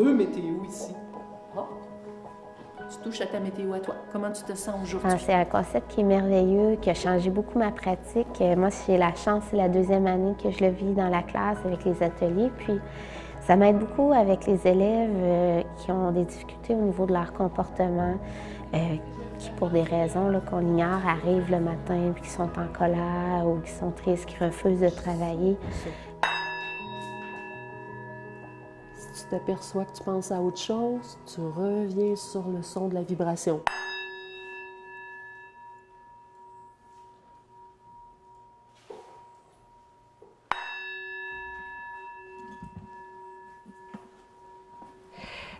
deux météos ici. Oh. Tu touches à ta météo à toi. Comment tu te sens aujourd'hui? C'est un concept qui est merveilleux, qui a changé beaucoup ma pratique. Moi, j'ai la chance, c'est la deuxième année que je le vis dans la classe avec les ateliers. Puis, ça m'aide beaucoup avec les élèves qui ont des difficultés au niveau de leur comportement, qui, pour des raisons qu'on ignore, arrivent le matin puis qui sont en colère ou qui sont tristes, qui refusent de travailler. Si tu t'aperçois que tu penses à autre chose, tu reviens sur le son de la vibration.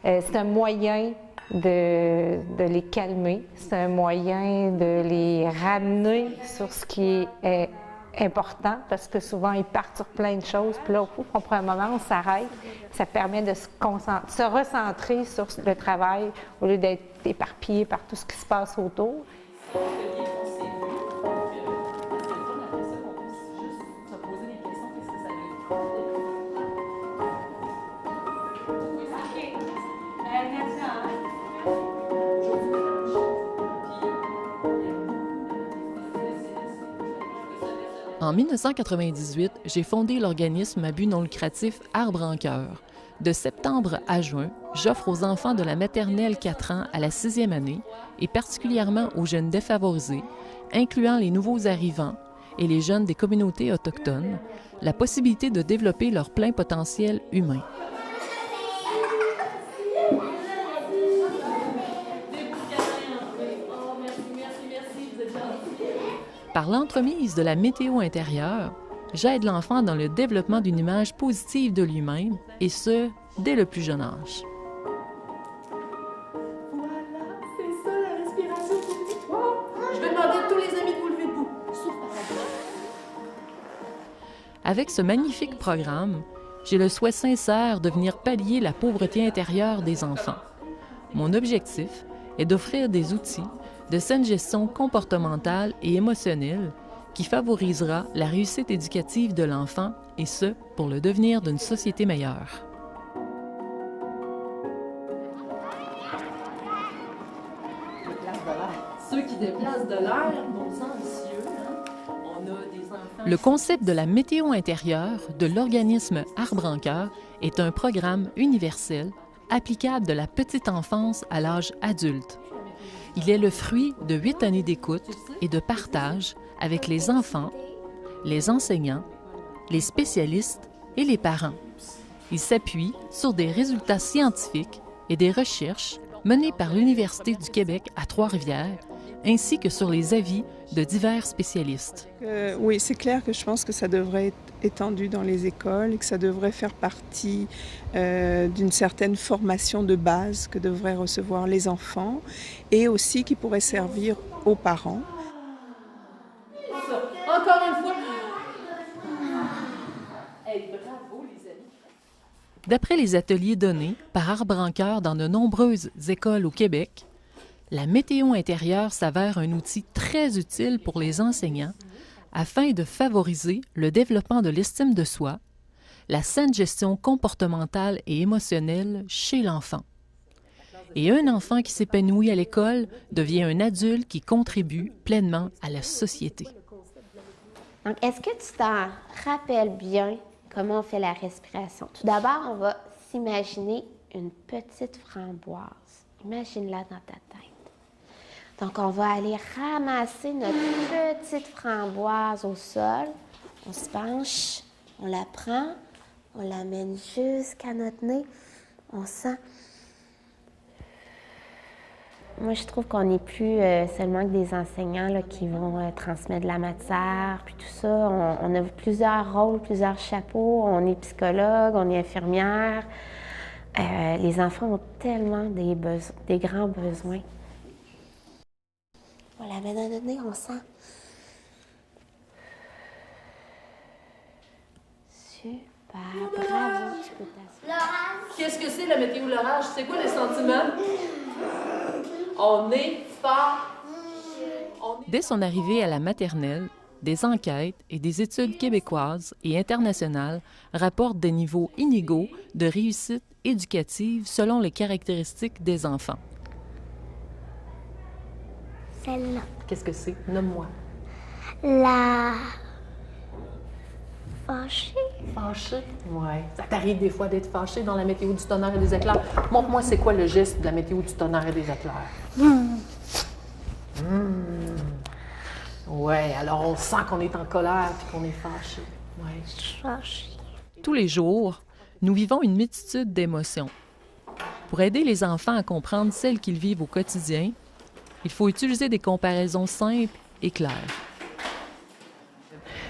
C'est un moyen de les calmer, c'est un moyen de les ramener sur ce qui est important, parce que souvent ils partent sur plein de choses, puis là, au bout, on prend un moment, on s'arrête, ça permet de se recentrer sur le travail au lieu d'être éparpillé par tout ce qui se passe autour. En 1998, j'ai fondé l'organisme à but non lucratif Arbre en cœur. De septembre à juin, j'offre aux enfants de la maternelle 4 ans à la 6e année, et particulièrement aux jeunes défavorisés, incluant les nouveaux arrivants et les jeunes des communautés autochtones, la possibilité de développer leur plein potentiel humain. Par l'entremise de la météo intérieure, j'aide l'enfant dans le développement d'une image positive de lui-même, et ce, dès le plus jeune âge. Voilà, c'est ça la respiration. Je vais demander à tous les amis de vous lever debout. Souffle par la bouche. Avec ce magnifique programme, j'ai le souhait sincère de venir pallier la pauvreté intérieure des enfants. Mon objectif est d'offrir des outils de saine gestion comportementale et émotionnelle qui favorisera la réussite éducative de l'enfant, et ce, pour le devenir d'une société meilleure. Ceux qui déplacent de l'air, nos anxieux, on a des enfants... Le concept de la météo intérieure de l'organisme Arbre en cœur est un programme universel applicable de la petite enfance à l'âge adulte. Il est le fruit de 8 années d'écoute et de partage avec les enfants, les enseignants, les spécialistes et les parents. Il s'appuie sur des résultats scientifiques et des recherches menées par l'Université du Québec à Trois-Rivières, ainsi que sur les avis de divers spécialistes. Oui, c'est clair que je pense que ça devrait être étendu dans les écoles et que ça devrait faire partie d'une certaine formation de base que devraient recevoir les enfants et aussi qui pourrait servir aux parents. Encore une fois. Hey, bravo les amis. D'après les ateliers donnés par Arbre en cœur dans de nombreuses écoles au Québec, la météo intérieure s'avère un outil très utile pour les enseignants afin de favoriser le développement de l'estime de soi, la saine gestion comportementale et émotionnelle chez l'enfant. Et un enfant qui s'épanouit à l'école devient un adulte qui contribue pleinement à la société. Donc, est-ce que tu t'en rappelles bien comment on fait la respiration? Tout d'abord, on va s'imaginer une petite framboise. Imagine-la dans ta tête. Donc, on va aller ramasser notre petite framboise au sol. On se penche, on la prend, on l'amène jusqu'à notre nez. On sent... Moi, je trouve qu'on n'est plus seulement que des enseignants là, qui vont transmettre de la matière, puis tout ça. On a plusieurs rôles, plusieurs chapeaux. On est psychologue, on est infirmière. Les enfants ont tellement des grands besoins. On la met dans notre nez, on sent. Super, bravo, tu peux t'asseoir. Qu'est-ce que c'est la météo l'orage? C'est quoi les sentiments? On est fort. Dès son arrivée à la maternelle, des enquêtes et des études québécoises et internationales rapportent des niveaux inégaux de réussite éducative selon les caractéristiques des enfants. Celle-là. Qu'est-ce que c'est? Nomme-moi. La fâchée. Fâché? Oui. Ça t'arrive des fois d'être fâché dans la météo du tonnerre et des éclairs? Montre-moi c'est quoi le geste de la météo du tonnerre et des éclairs. Oui, alors on sent qu'on est en colère et qu'on est fâché. Ouais. Fâchée. Tous les jours, nous vivons une multitude d'émotions. Pour aider les enfants à comprendre celles qu'ils vivent au quotidien, il faut utiliser des comparaisons simples et claires.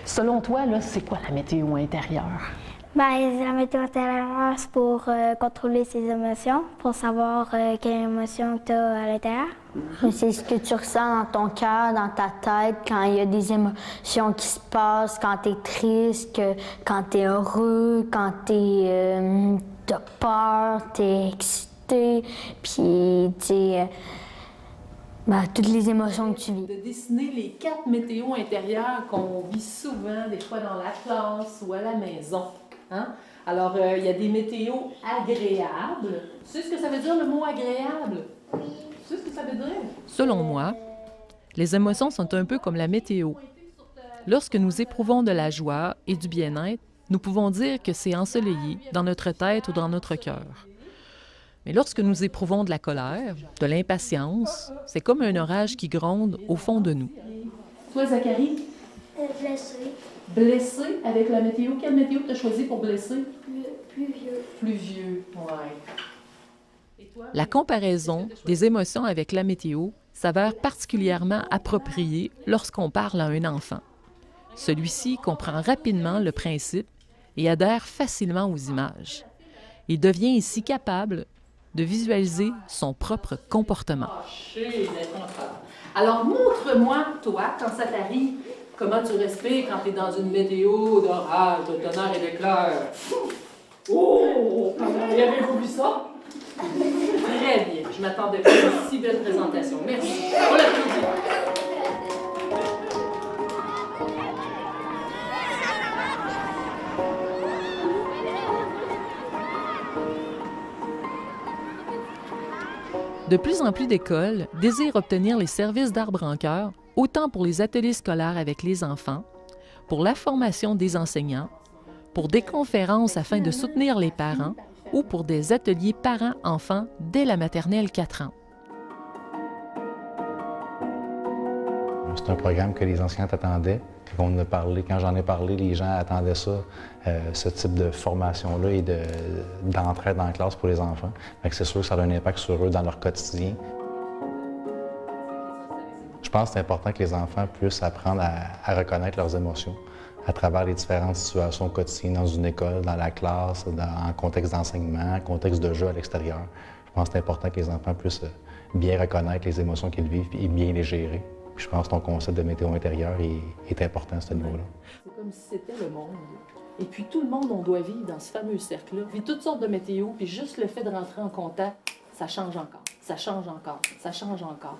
Selon toi, là, c'est quoi la météo intérieure? Ben, la météo intérieure, c'est pour contrôler ses émotions, pour savoir quelle émotion tu as à l'intérieur. C'est ce que tu ressens dans ton cœur, dans ta tête, quand il y a des émotions qui se passent, quand tu es triste, quand tu es heureux, quand tu as peur, tu es excité, puis tu sais, toutes les émotions que tu vis. De dessiner les 4 météos intérieures qu'on vit souvent, des fois dans la classe ou à la maison. Hein? Alors, il y a des météos agréables. Tu sais ce que ça veut dire, le mot agréable? Oui. Tu sais ce que ça veut dire? Selon moi, les émotions sont un peu comme la météo. Lorsque nous éprouvons de la joie et du bien-être, nous pouvons dire que c'est ensoleillé dans notre tête ou dans notre cœur. Mais lorsque nous éprouvons de la colère, de l'impatience, c'est comme un orage qui gronde au fond de nous. Toi, Zachary? Blessé. Blessé avec la météo. Quelle météo tu as choisi pour blessé? Pluvieux. Pluvieux, oui. La comparaison des émotions avec la météo s'avère particulièrement appropriée lorsqu'on parle à un enfant. Celui-ci comprend rapidement le principe et adhère facilement aux images. Il devient ici capable de visualiser son propre comportement. Alors, montre-moi, toi, quand ça t'arrive, comment tu respires quand tu es dans une météo d'orage, de tonnerre et d'éclairs. Oh! Y avez-vous vu ça? Très bien. Je m'attendais pas à une si belle présentation. Merci. On l'applaudit. De plus en plus d'écoles désirent obtenir les services d'Arbre en Cœur, autant pour les ateliers scolaires avec les enfants, pour la formation des enseignants, pour des conférences afin de soutenir les parents ou pour des ateliers parents-enfants dès la maternelle 4 ans. C'est un programme que les enseignants attendaient. Quand j'en ai parlé, les gens attendaient ça, ce type de formation-là et d'entraide en classe pour les enfants. C'est sûr que ça a un impact sur eux dans leur quotidien. Je pense que c'est important que les enfants puissent apprendre à reconnaître leurs émotions à travers les différentes situations quotidiennes dans une école, dans la classe, en contexte d'enseignement, en contexte de jeu à l'extérieur. Je pense que c'est important que les enfants puissent bien reconnaître les émotions qu'ils vivent et bien les gérer. Puis je pense que ton concept de météo intérieure est important à ce niveau-là. C'est comme si c'était le monde. Et puis tout le monde, on doit vivre dans ce fameux cercle-là. Puis toutes sortes de météo, puis juste le fait de rentrer en contact, ça change encore, ça change encore, ça change encore.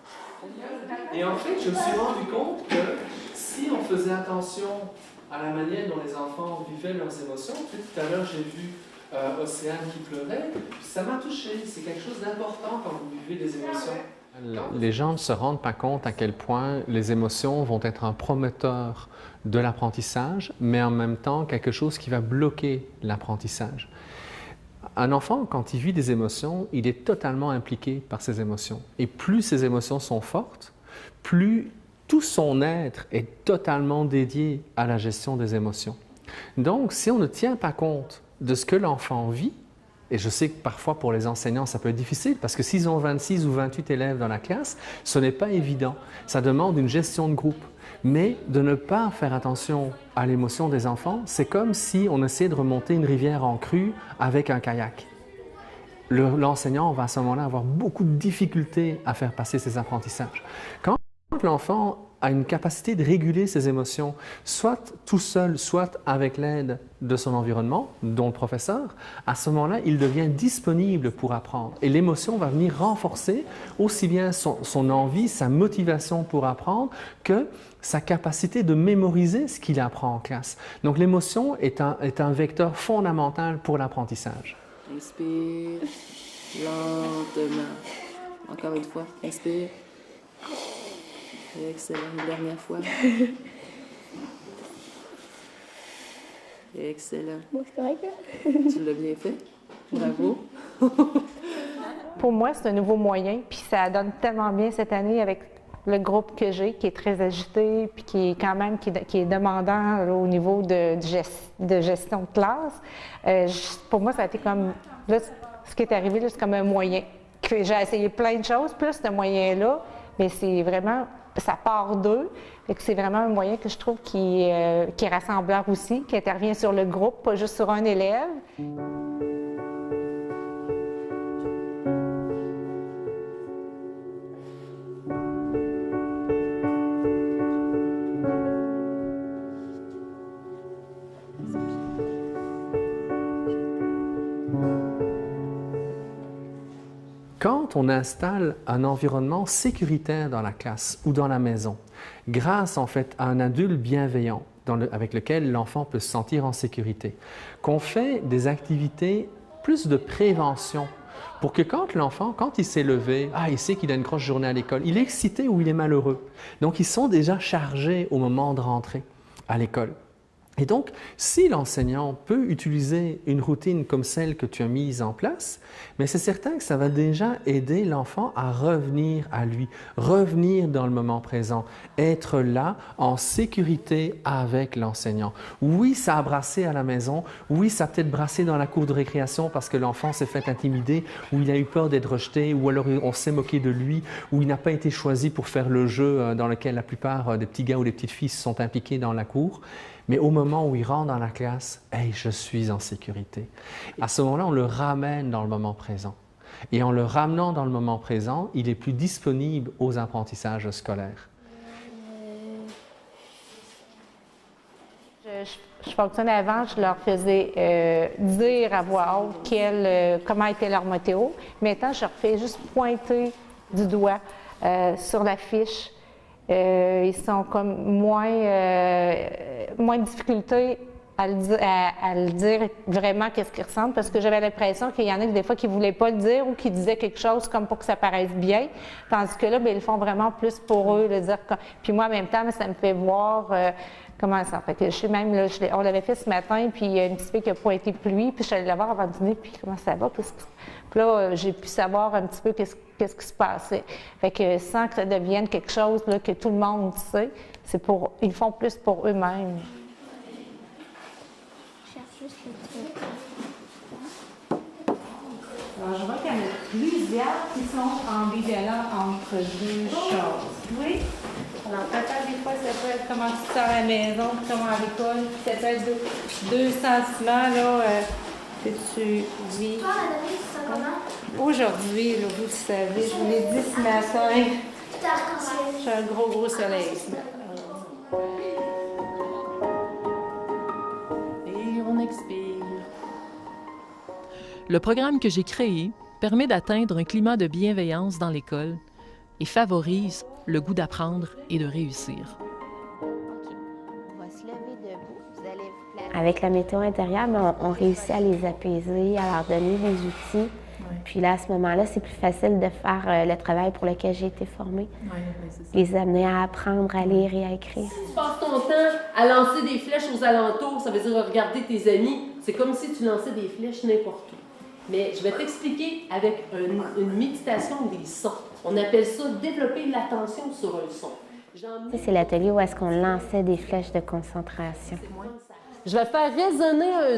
Et en fait, je me suis rendu compte que si on faisait attention à la manière dont les enfants vivaient leurs émotions, tout à l'heure j'ai vu Océane qui pleurait, puis ça m'a touché. C'est quelque chose d'important quand vous vivez des émotions. Les gens ne se rendent pas compte à quel point les émotions vont être un promoteur de l'apprentissage, mais en même temps quelque chose qui va bloquer l'apprentissage. Un enfant, quand il vit des émotions, il est totalement impliqué par ses émotions. Et plus ces émotions sont fortes, plus tout son être est totalement dédié à la gestion des émotions. Donc, si on ne tient pas compte de ce que l'enfant vit, et je sais que parfois pour les enseignants ça peut être difficile parce que s'ils ont 26 ou 28 élèves dans la classe, ce n'est pas évident. Ça demande une gestion de groupe. Mais de ne pas faire attention à l'émotion des enfants, c'est comme si on essayait de remonter une rivière en crue avec un kayak. L'enseignant va à ce moment-là avoir beaucoup de difficultés à faire passer ses apprentissages. Quand L'enfant a une capacité de réguler ses émotions, soit tout seul, soit avec l'aide de son environnement, dont le professeur. À ce moment-là, il devient disponible pour apprendre. Et l'émotion va venir renforcer aussi bien son envie, sa motivation pour apprendre, que sa capacité de mémoriser ce qu'il apprend en classe. Donc l'émotion est un vecteur fondamental pour l'apprentissage. Inspire lentement. Encore une fois, inspire. Excellent, une dernière fois. Excellent. Bon, c'est correct, là? Tu l'as bien fait. Bravo. Pour moi, c'est un nouveau moyen, puis ça donne tellement bien cette année avec le groupe que j'ai, qui est très agité, puis qui est quand même qui est demandant là, au niveau de gestion de classe. Pour moi, ça a été comme, là, ce qui est arrivé, là, c'est comme un moyen. J'ai essayé plein de choses, plus ce moyen-là, mais c'est vraiment, ça part d'eux, et que c'est vraiment un moyen que je trouve qui est rassembleur aussi, qui intervient sur le groupe, pas juste sur un élève. Quand on installe un environnement sécuritaire dans la classe ou dans la maison, grâce en fait à un adulte bienveillant avec lequel l'enfant peut se sentir en sécurité, qu'on fait des activités plus de prévention pour que quand l'enfant, quand il s'est levé, il sait qu'il a une grosse journée à l'école, il est excité ou il est malheureux. Donc ils sont déjà chargés au moment de rentrer à l'école. Et donc, si l'enseignant peut utiliser une routine comme celle que tu as mise en place, mais c'est certain que ça va déjà aider l'enfant à revenir à lui, revenir dans le moment présent, être là en sécurité avec l'enseignant. Oui, ça a brassé à la maison, oui, ça a peut-être brassé dans la cour de récréation parce que l'enfant s'est fait intimider, ou il a eu peur d'être rejeté, ou alors on s'est moqué de lui, ou il n'a pas été choisi pour faire le jeu dans lequel la plupart des petits gars ou des petites filles se sont impliqués dans la cour. Mais au moment où il rentre dans la classe, « Hey, je suis en sécurité ». À ce moment-là, on le ramène dans le moment présent. Et en le ramenant dans le moment présent, il est plus disponible aux apprentissages scolaires. Je fonctionnais avant, je leur faisais dire à voix haute comment était leur météo. Maintenant, je leur fais juste pointer du doigt sur la fiche. Ils sont comme moins de difficulté à le dire vraiment qu'est-ce qu'ils ressentent, parce que j'avais l'impression qu'il y en a des fois qui ne voulaient pas le dire ou qui disaient quelque chose comme pour que ça paraisse bien, tandis que là, bien, ils le font vraiment plus pour eux, le dire. Puis moi, en même temps, ça me fait voir comment ça fait. Que je sais même, là, on l'avait fait ce matin, puis il y a une petite fille qui a pointé pluie, puis je suis allée la voir avant de dîner, puis comment ça va? Puis là, j'ai pu savoir un petit peu qu'est-ce qui se passait. Fait que sans que ça devienne quelque chose là, que tout le monde sait, ils le font plus pour eux-mêmes. Alors, je vois qu'il y en a plusieurs qui sont ambivalents entre deux choses. Oui. Alors, peut-être des fois, ça peut être comment tu sors à la maison, comment à l'école, puis ça peut être deux sentiments là, que tu vis. Toi, la donnée, tu sens comment? Aujourd'hui, là, vous le savez, je vous l'ai dit ce matin, Tout arc-en-ciel. j'ai un gros soleil. Et on expire. Le programme que j'ai créé permet d'atteindre un climat de bienveillance dans l'école et favorise le goût d'apprendre et de réussir. On va se lever debout. Vous allez vous placer. Avec la météo intérieure, on réussit à les apaiser, à leur donner des outils. Oui. Puis là, à ce moment-là, c'est plus facile de faire le travail pour lequel j'ai été formée. Oui, c'est ça. Les amener à apprendre à lire et à écrire. Si tu passes ton temps à lancer des flèches aux alentours, ça veut dire regarder tes amis. C'est comme si tu lançais des flèches n'importe où. Mais je vais t'expliquer avec une méditation des sons. On appelle ça développer l'attention sur un son. C'est l'atelier où est-ce qu'on lançait des flèches de concentration. Je vais faire résonner un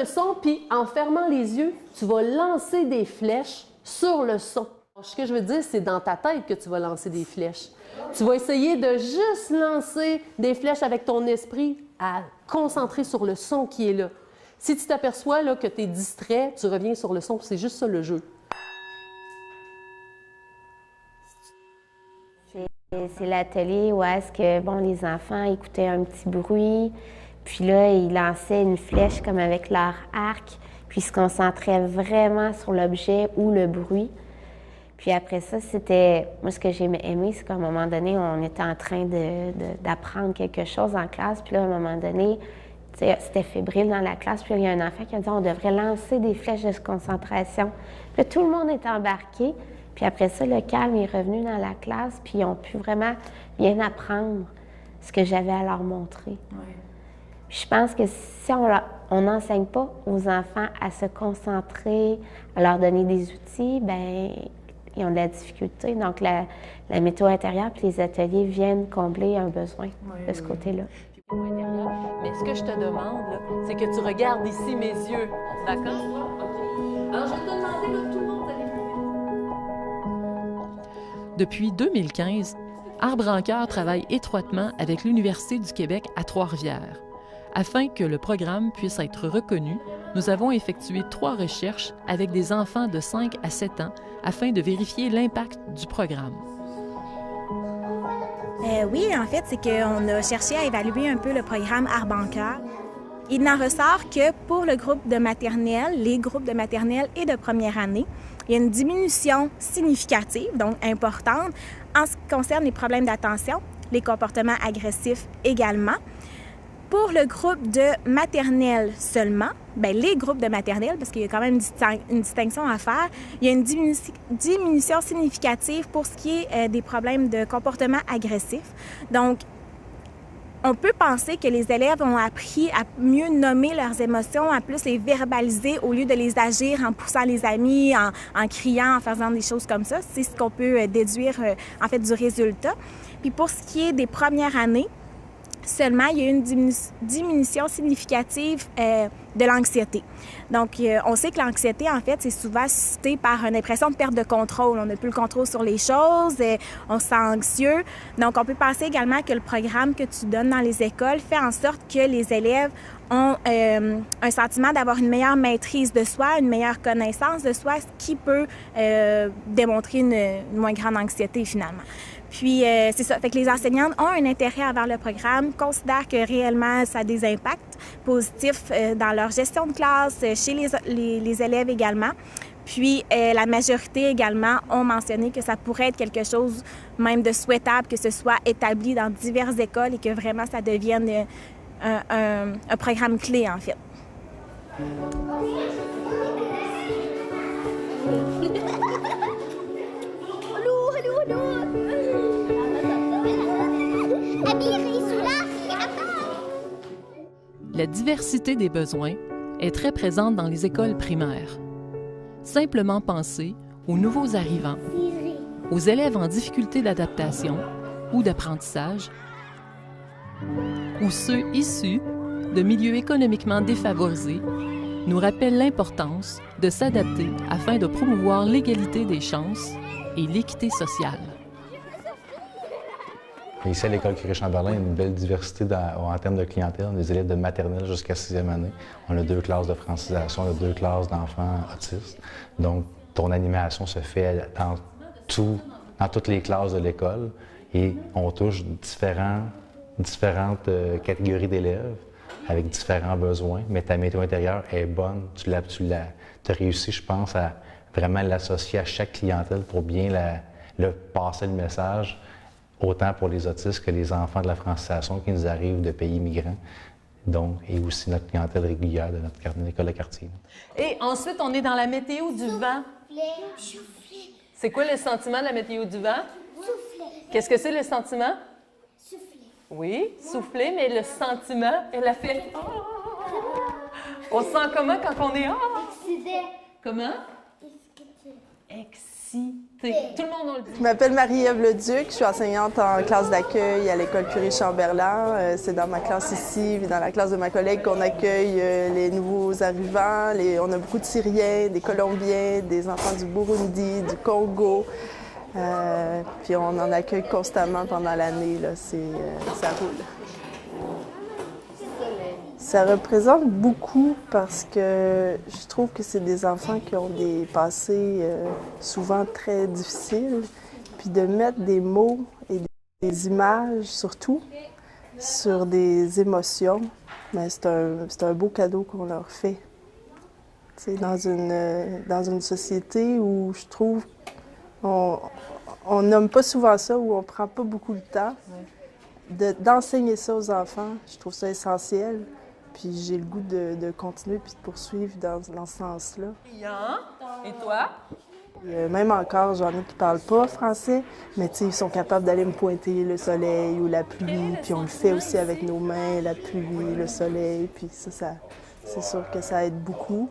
son. Puis en fermant les yeux, tu vas lancer des flèches sur le son. Ce que je veux dire, c'est dans ta tête que tu vas lancer des flèches. Tu vas essayer de juste lancer des flèches avec ton esprit à concentrer sur le son qui est là. Si tu t'aperçois là, que tu es distrait, tu reviens sur le son, c'est juste ça le jeu. C'est l'atelier où est-ce que, bon, les enfants écoutaient un petit bruit, puis là, ils lançaient une flèche comme avec leur arc, puis ils se concentraient vraiment sur l'objet ou le bruit. Puis après ça, c'était... Moi, ce que j'ai aimé, c'est qu'à un moment donné, on était en train d'apprendre quelque chose en classe, puis là, à un moment donné, c'était fébrile dans la classe, puis là, il y a un enfant qui a dit on devrait lancer des flèches de concentration. Puis là, tout le monde était embarqué. Puis après ça, le calme est revenu dans la classe, puis ils ont pu vraiment bien apprendre ce que j'avais à leur montrer. Ouais. Puis je pense que si on n'enseigne pas aux enfants à se concentrer, à leur donner des outils, bien, ils ont de la difficulté. Donc, la météo intérieure puis les ateliers viennent combler un besoin de ce côté-là. Mais ce que je te demande, c'est que tu regardes ici mes yeux. D'accord? OK. Alors, je vais te demander, là, tout le monde d'aller plus vite. Depuis 2015, Arbre en Cœur travaille étroitement avec l'Université du Québec à Trois-Rivières. Afin que le programme puisse être reconnu, nous avons effectué 3 recherches avec des enfants de 5 à 7 ans afin de vérifier l'impact du programme. Oui, en fait, c'est qu'on a cherché à évaluer un peu le programme Arbre en Cœur. Il n'en ressort que pour le groupe de maternelle, les groupes de maternelle et de première année, il y a une diminution significative, donc importante, en ce qui concerne les problèmes d'attention, les comportements agressifs également. Pour le groupe de maternelle seulement, bien, les groupes de maternelle, parce qu'il y a quand même une distinction à faire, il y a une diminution significative pour ce qui est des problèmes de comportement agressif. Donc, on peut penser que les élèves ont appris à mieux nommer leurs émotions, à plus les verbaliser au lieu de les agir en poussant les amis, en criant, en faisant des choses comme ça. C'est ce qu'on peut déduire en fait du résultat. Puis pour ce qui est des premières années, seulement, il y a eu une diminution significative de l'anxiété. Donc, on sait que l'anxiété, en fait, c'est souvent suscité par une impression de perte de contrôle. On n'a plus le contrôle sur les choses, on se sent anxieux. Donc, on peut penser également que le programme que tu donnes dans les écoles fait en sorte que les élèves ont un sentiment d'avoir une meilleure maîtrise de soi, une meilleure connaissance de soi, ce qui peut démontrer une moins grande anxiété, finalement. Puis, c'est ça. Fait que les enseignantes ont un intérêt envers le programme, considèrent que réellement, ça a des impacts positifs dans leur gestion de classe, chez les élèves également. Puis, la majorité également ont mentionné que ça pourrait être quelque chose même de souhaitable, que ce soit établi dans diverses écoles et que vraiment, ça devienne un programme clé, en fait. La diversité des besoins est très présente dans les écoles primaires. Simplement penser aux nouveaux arrivants, aux élèves en difficulté d'adaptation ou d'apprentissage, ou ceux issus de milieux économiquement défavorisés, nous rappelle l'importance de s'adapter afin de promouvoir l'égalité des chances et l'équité sociale. Ici, à l'École Curie-Chamberlain, il y a une belle diversité en termes de clientèle. Des élèves de maternelle jusqu'à 6e année. On a 2 classes de francisation, on a 2 classes d'enfants autistes. Donc, ton animation se fait dans toutes les classes de l'école et on touche différentes catégories d'élèves avec différents besoins. Mais ta météo intérieure est bonne. Tu as réussi, je pense, à vraiment l'associer à chaque clientèle pour bien passer le message, autant pour les autistes que les enfants de la francisation qui nous arrivent de pays migrants. Donc, et aussi notre clientèle régulière de notre école de quartier. Et ensuite, on est dans la météo du vent. Souffler. C'est quoi le sentiment de la météo du vent? Souffler. Qu'est-ce que c'est le sentiment? Souffler. Oui, souffler, mais le sentiment, elle a fait... On se sent comment quand on est... Excité. Comment? Excité. Tout le monde, on le dit. Je m'appelle Marie-Ève Leduc, je suis enseignante en classe d'accueil à l'École Curie-Chamberlain. C'est dans ma classe ici, dans la classe de ma collègue, qu'on accueille les nouveaux arrivants. On a beaucoup de Syriens, des Colombiens, des enfants du Burundi, du Congo. Puis on en accueille constamment pendant l'année, ça roule. Ça représente beaucoup parce que je trouve que c'est des enfants qui ont des passés souvent très difficiles. Puis de mettre des mots et Des images surtout, sur des émotions, mais c'est un beau cadeau qu'on leur fait. C'est dans une société où je trouve on nomme pas souvent ça, où on prend pas beaucoup de temps d'enseigner ça aux enfants. Je trouve ça essentiel. Puis j'ai le goût de continuer puis de poursuivre dans ce sens-là. Et toi? Même encore, j'en ai qui ne parlent pas français, mais ils sont capables d'aller me pointer le soleil ou la pluie, puis on le fait aussi avec nos mains, la pluie, le soleil, puis ça c'est sûr que ça aide beaucoup.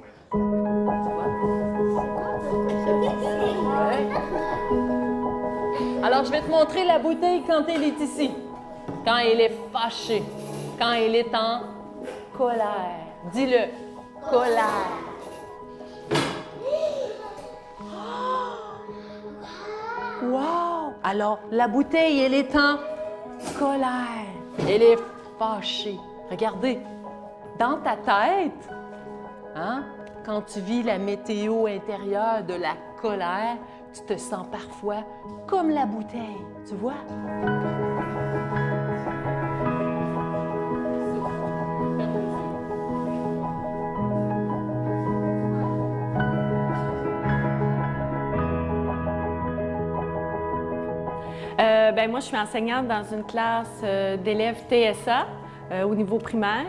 Alors, je vais te montrer la bouteille quand elle est ici, quand elle est fâchée, quand elle est en colère. Dis-le, colère. Wow! Alors, la bouteille, elle est en colère. Elle est fâchée. Regardez, dans ta tête, hein, quand tu vis la météo intérieure de la colère, tu te sens parfois comme la bouteille, tu vois? Moi, je suis enseignante dans une classe d'élèves TSA au niveau primaire.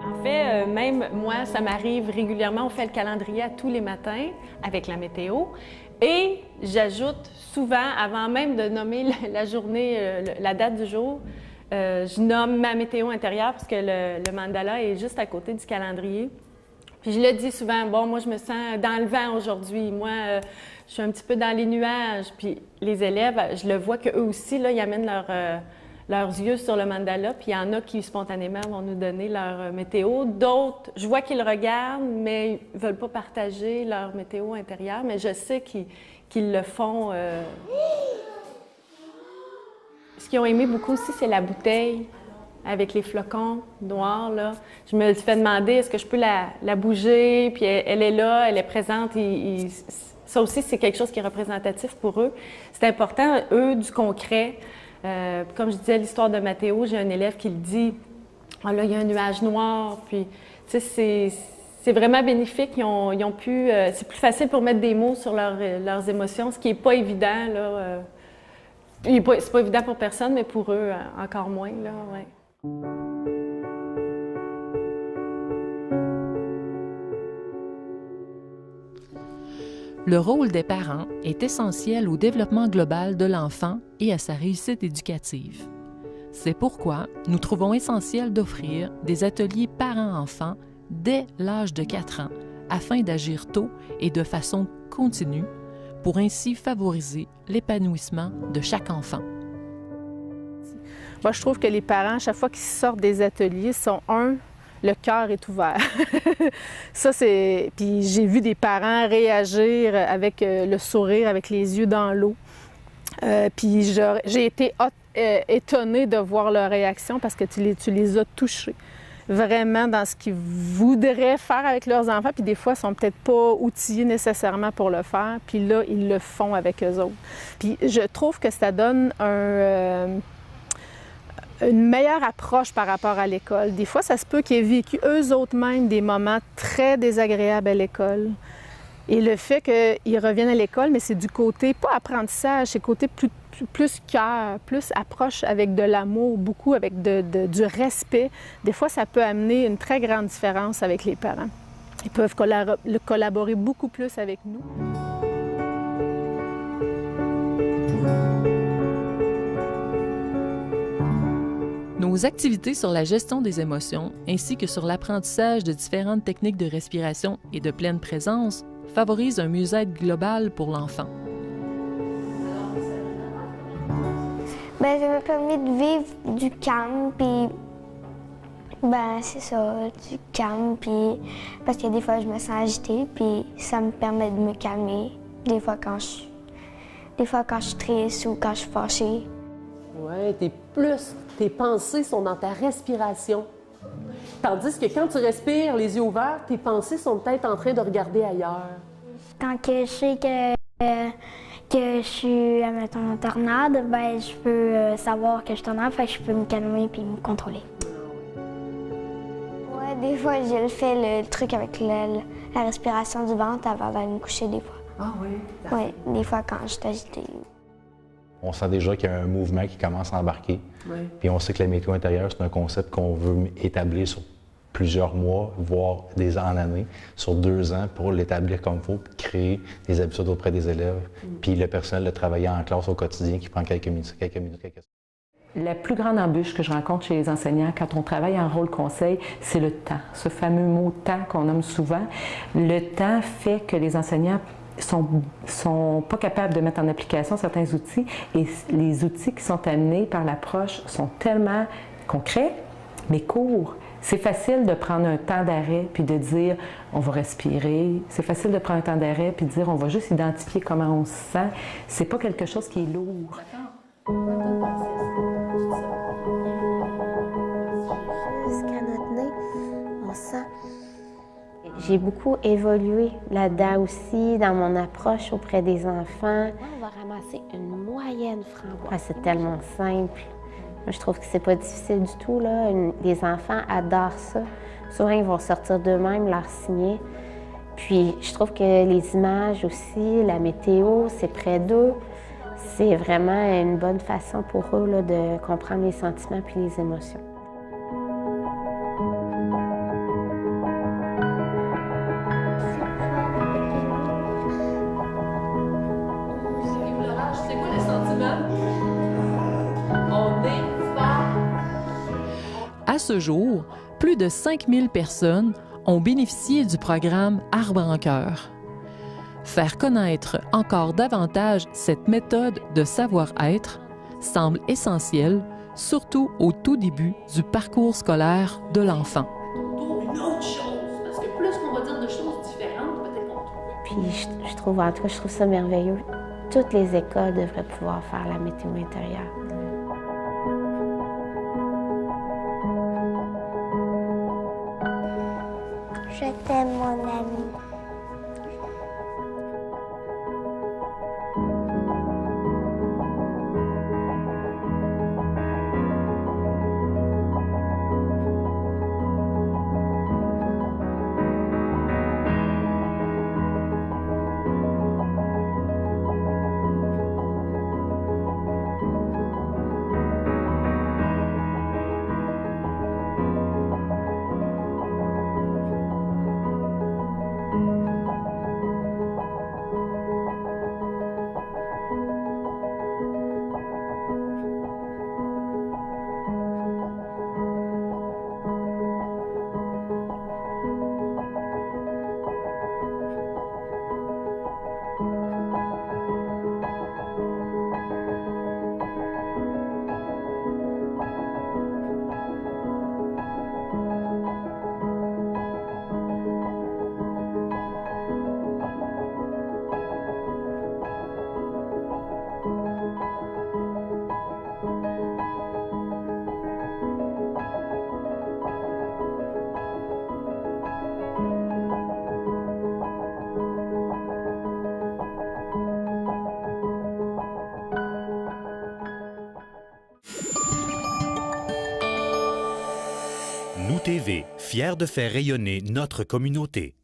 En fait, même moi, ça m'arrive régulièrement, on fait le calendrier à tous les matins avec la météo. Et j'ajoute souvent, avant même de nommer la journée, la date du jour, je nomme ma météo intérieure parce que le mandala est juste à côté du calendrier. Puis je le dis souvent, bon, moi, je me sens dans le vent aujourd'hui. Moi, je suis un petit peu dans les nuages. Puis les élèves, je le vois qu'eux aussi, là, ils amènent leurs yeux sur le mandala. Puis il y en a qui, spontanément, vont nous donner leur météo. D'autres, je vois qu'ils regardent, mais ils ne veulent pas partager leur météo intérieure. Mais je sais qu'ils le font. Ce qu'ils ont aimé beaucoup aussi, c'est la bouteille. Avec les flocons noirs, là. Je me suis fait demander, est-ce que je peux la bouger? Puis elle est là, elle est présente. Ça aussi, c'est quelque chose qui est représentatif pour eux. C'est important, eux, du concret. Comme je disais, l'histoire de Mathéo, j'ai un élève qui le dit, « Ah là, il y a un nuage noir. » Puis, tu sais, c'est vraiment bénéfique. Ils ont pu... c'est plus facile pour mettre des mots sur leurs émotions, ce qui n'est pas évident, là. C'est pas évident pour personne, mais pour eux, encore moins, là, ouais. Le rôle des parents est essentiel au développement global de l'enfant et à sa réussite éducative. C'est pourquoi nous trouvons essentiel d'offrir des ateliers parents-enfants dès l'âge de 4 ans afin d'agir tôt et de façon continue pour ainsi favoriser l'épanouissement de chaque enfant. Moi, je trouve que les parents, à chaque fois qu'ils sortent des ateliers, le cœur est ouvert. Ça, c'est... Puis j'ai vu des parents réagir avec le sourire, avec les yeux dans l'eau. Puis j'ai été étonnée de voir leur réaction parce que tu les as touchés vraiment dans ce qu'ils voudraient faire avec leurs enfants. Puis des fois, ils ne sont peut-être pas outillés nécessairement pour le faire. Puis là, ils le font avec eux autres. Puis je trouve que ça donne une meilleure approche par rapport à l'école. Des fois, ça se peut qu'ils aient vécu eux autres mêmes des moments très désagréables à l'école. Et le fait qu'ils reviennent à l'école, mais c'est du côté, pas apprentissage, c'est côté plus cœur, plus approche avec de l'amour, beaucoup avec du respect. Des fois, ça peut amener une très grande différence avec les parents. Ils peuvent collaborer beaucoup plus avec nous. Nos activités sur la gestion des émotions, ainsi que sur l'apprentissage de différentes techniques de respiration et de pleine présence, favorisent un mieux-être global pour l'enfant. Ça m'a permis de vivre du calme, puis c'est ça, du calme, puis parce que des fois je me sens agitée, puis ça me permet de me calmer. Des fois quand je suis triste ou quand je suis fâchée. Oui, tes pensées sont dans ta respiration. Tandis que quand tu respires les yeux ouverts, tes pensées sont peut-être en train de regarder ailleurs. Quand que je sais que je suis, admettons, en tornade, ben, je peux savoir que je suis en tornade, fait que je peux me calmer puis me contrôler. Ouais, des fois, je fais le truc avec la respiration du ventre avant d'aller me coucher, des fois. Ah oui? Oui, des fois quand je suis agitée. On sent déjà qu'il y a un mouvement qui commence à embarquer. Oui. Puis on sait que la météo intérieure, c'est un concept qu'on veut établir sur plusieurs mois, voire des ans en années, sur 2 ans pour l'établir comme il faut, puis créer des habitudes auprès des élèves, puis le personnel de travailler en classe au quotidien qui prend quelques minutes. La plus grande embûche que je rencontre chez les enseignants quand on travaille en rôle conseil, c'est le temps. Ce fameux mot « temps » qu'on nomme souvent. Le temps fait que les enseignants sont pas capables de mettre en application certains outils et les outils qui sont amenés par l'approche sont tellement concrets, mais courts. C'est facile de prendre un temps d'arrêt puis de dire on va respirer. C'est facile de prendre un temps d'arrêt puis de dire on va juste identifier comment on se sent. C'est pas quelque chose qui est lourd. Jusqu'à notre nez, on sent. J'ai beaucoup évolué là-dedans aussi, dans mon approche auprès des enfants. On va ramasser une moyenne framboise. C'est tellement simple. Moi, je trouve que c'est pas difficile du tout, là. Les enfants adorent ça. Souvent, ils vont sortir d'eux-mêmes leur signer. Puis, je trouve que les images aussi, la météo, c'est près d'eux. C'est vraiment une bonne façon pour eux là, de comprendre les sentiments puis les émotions. C'est quoi les sentiments? On est fort. À ce jour, plus de 5000 personnes ont bénéficié du programme Arbre en cœur. Faire connaître encore davantage cette méthode de savoir-être semble essentiel, surtout au tout début du parcours scolaire de l'enfant. Une autre chose, parce que plus qu'on va dire de choses différentes, peut-être qu'on trouve. Puis je trouve, en tout cas, je trouve ça merveilleux. Toutes les écoles devraient pouvoir faire la météo intérieure. Je t'aime, mon ami. Nous TV, fiers de faire rayonner notre communauté.